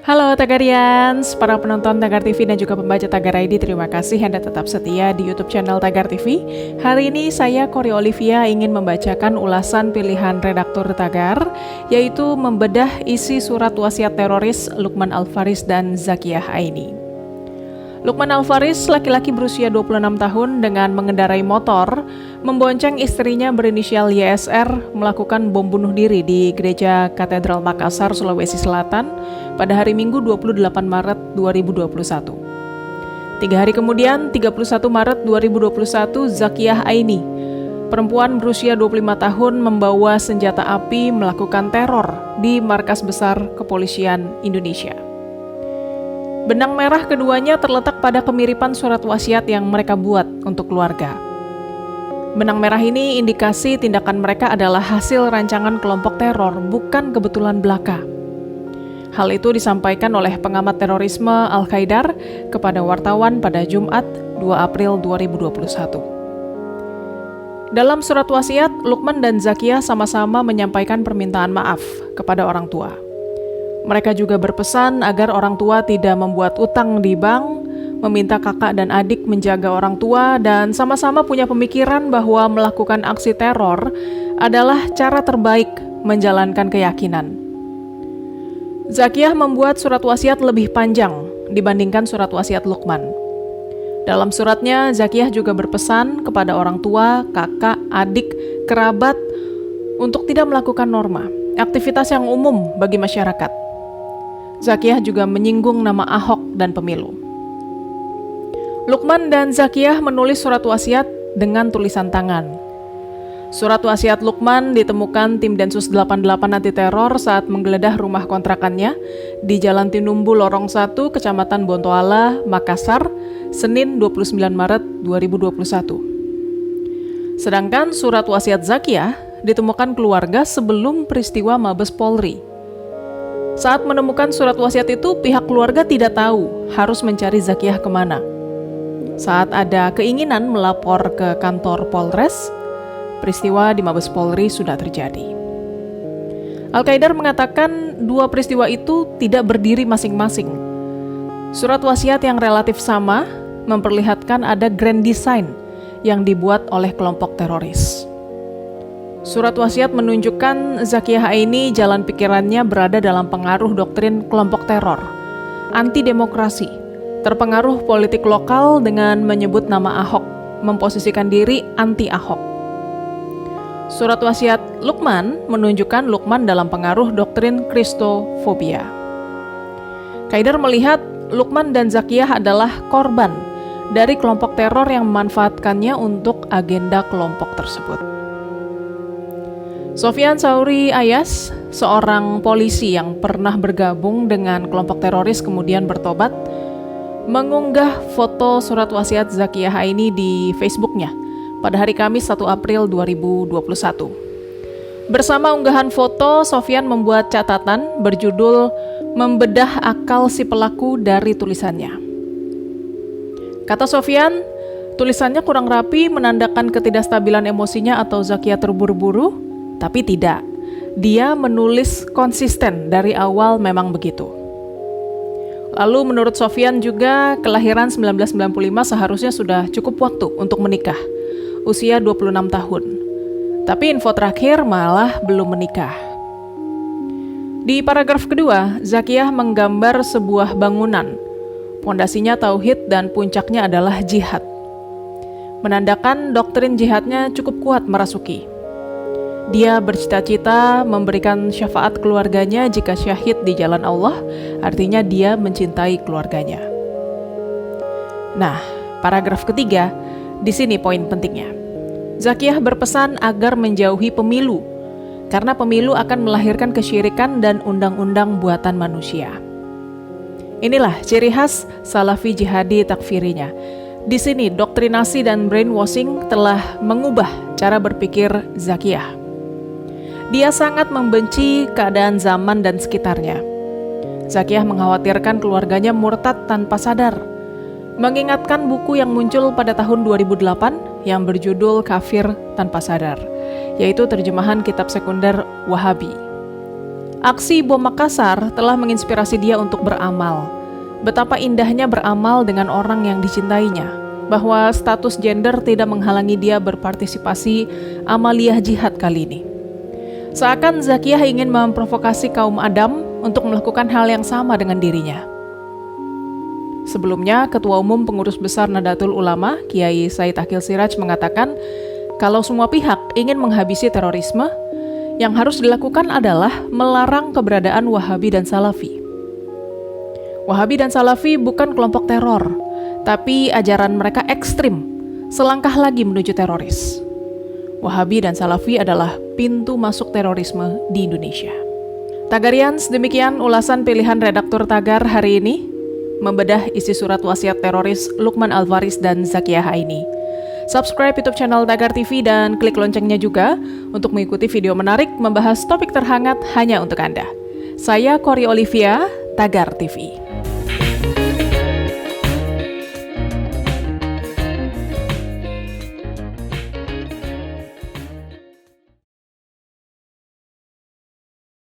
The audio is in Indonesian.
Halo Tagarians, para penonton Tagar TV dan juga pembaca Tagar ID, terima kasih Anda tetap setia di YouTube channel Tagar TV. Hari ini saya, Kori Olivia, ingin membacakan ulasan pilihan redaktur Tagar, yaitu membedah isi surat wasiat teroris Lukman Al-Faris dan Zakiyah Aini. Lukman Al-Faris, laki-laki berusia 26 tahun dengan mengendarai motor, membonceng istrinya berinisial YSR melakukan bom bunuh diri di Gereja Katedral Makassar, Sulawesi Selatan pada hari Minggu 28 Maret 2021. 3 hari kemudian, 31 Maret 2021, Zakiyah Aini, perempuan berusia 25 tahun membawa senjata api melakukan teror di markas besar kepolisian Indonesia. Benang merah keduanya terletak pada kemiripan surat wasiat yang mereka buat untuk keluarga. Benang merah ini indikasi tindakan mereka adalah hasil rancangan kelompok teror, bukan kebetulan belaka. Hal itu disampaikan oleh pengamat terorisme Al-Qaidar kepada wartawan pada Jumat 2 April 2021. Dalam surat wasiat, Lukman dan Zakiyah sama-sama menyampaikan permintaan maaf kepada orang tua. Mereka juga berpesan agar orang tua tidak membuat utang di bank, meminta kakak dan adik menjaga orang tua, dan sama-sama punya pemikiran bahwa melakukan aksi teror adalah cara terbaik menjalankan keyakinan. Zakiyah membuat surat wasiat lebih panjang dibandingkan surat wasiat Lukman. Dalam suratnya, Zakiyah juga berpesan kepada orang tua, kakak, adik, kerabat untuk tidak melakukan norma, aktivitas yang umum bagi masyarakat. Zakiyah juga menyinggung nama Ahok dan pemilu. Lukman dan Zakiyah menulis surat wasiat dengan tulisan tangan. Surat wasiat Lukman ditemukan tim Densus 88 anti teror saat menggeledah rumah kontrakannya di Jalan Tinumbu Lorong 1, Kecamatan Bontoala, Makassar, Senin 29 Maret 2021. Sedangkan surat wasiat Zakiyah ditemukan keluarga sebelum peristiwa Mabes Polri. Saat menemukan surat wasiat itu, pihak keluarga tidak tahu harus mencari Zakiyah kemana. Saat ada keinginan melapor ke kantor Polres, peristiwa di Mabes Polri sudah terjadi. Al-Qaidar mengatakan dua peristiwa itu tidak berdiri masing-masing. Surat wasiat yang relatif sama memperlihatkan ada grand design yang dibuat oleh kelompok teroris. Surat wasiat menunjukkan Zakiyah Aini jalan pikirannya berada dalam pengaruh doktrin kelompok teror, anti-demokrasi, terpengaruh politik lokal dengan menyebut nama Ahok, memposisikan diri anti-Ahok. Surat wasiat Lukman menunjukkan Lukman dalam pengaruh doktrin kristofobia. Qaidar melihat Lukman dan Zakiyah adalah korban dari kelompok teror yang memanfaatkannya untuk agenda kelompok tersebut. Sofyan Sauri Ayas, seorang polisi yang pernah bergabung dengan kelompok teroris kemudian bertobat, mengunggah foto surat wasiat Zakiyah Aini di Facebooknya pada hari Kamis 1 April 2021. Bersama unggahan foto, Sofyan membuat catatan berjudul "Membedah akal si pelaku" dari tulisannya. Kata Sofyan, tulisannya kurang rapi menandakan ketidakstabilan emosinya atau Zakiyah terburu-buru. Tapi tidak, dia menulis konsisten dari awal memang begitu. Lalu menurut Sofyan juga kelahiran 1995 seharusnya sudah cukup waktu untuk menikah, usia 26 tahun. Tapi info terakhir malah belum menikah. Di paragraf kedua, Zakiyah menggambar sebuah bangunan. Pondasinya tauhid dan puncaknya adalah jihad. Menandakan doktrin jihadnya cukup kuat merasuki. Dia bercita-cita memberikan syafaat keluarganya jika syahid di jalan Allah, artinya dia mencintai keluarganya. Nah, paragraf ketiga, di sini poin pentingnya. Zakiyah berpesan agar menjauhi pemilu, karena pemilu akan melahirkan kesyirikan dan undang-undang buatan manusia. Inilah ciri khas Salafi jihadi takfirinya. Di sini doktrinasi dan brainwashing telah mengubah cara berpikir Zakiyah. Dia sangat membenci keadaan zaman dan sekitarnya. Zakiyah mengkhawatirkan keluarganya murtad tanpa sadar. Mengingatkan buku yang muncul pada tahun 2008 yang berjudul Kafir Tanpa Sadar, yaitu terjemahan kitab sekunder Wahabi. Aksi bom Makassar telah menginspirasi dia untuk beramal. Betapa indahnya beramal dengan orang yang dicintainya, bahwa status gender tidak menghalangi dia berpartisipasi amaliyah jihad kali ini. Seakan Zakiyah ingin memprovokasi kaum Adam untuk melakukan hal yang sama dengan dirinya. Sebelumnya, Ketua Umum Pengurus Besar Nahdlatul Ulama, Kiai Said Akil Siraj mengatakan, kalau semua pihak ingin menghabisi terorisme, yang harus dilakukan adalah melarang keberadaan Wahabi dan Salafi. Wahabi dan Salafi bukan kelompok teror, tapi ajaran mereka ekstrim, selangkah lagi menuju teroris. Wahabi dan Salafi adalah pintu masuk terorisme di Indonesia. Tagarians, demikian ulasan pilihan redaktur Tagar hari ini, membedah isi surat wasiat teroris Lukman Alvaris dan Zakiyah Haini. Subscribe YouTube channel Tagar TV dan klik loncengnya juga untuk mengikuti video menarik membahas topik terhangat hanya untuk Anda. Saya Kori Olivia, Tagar TV.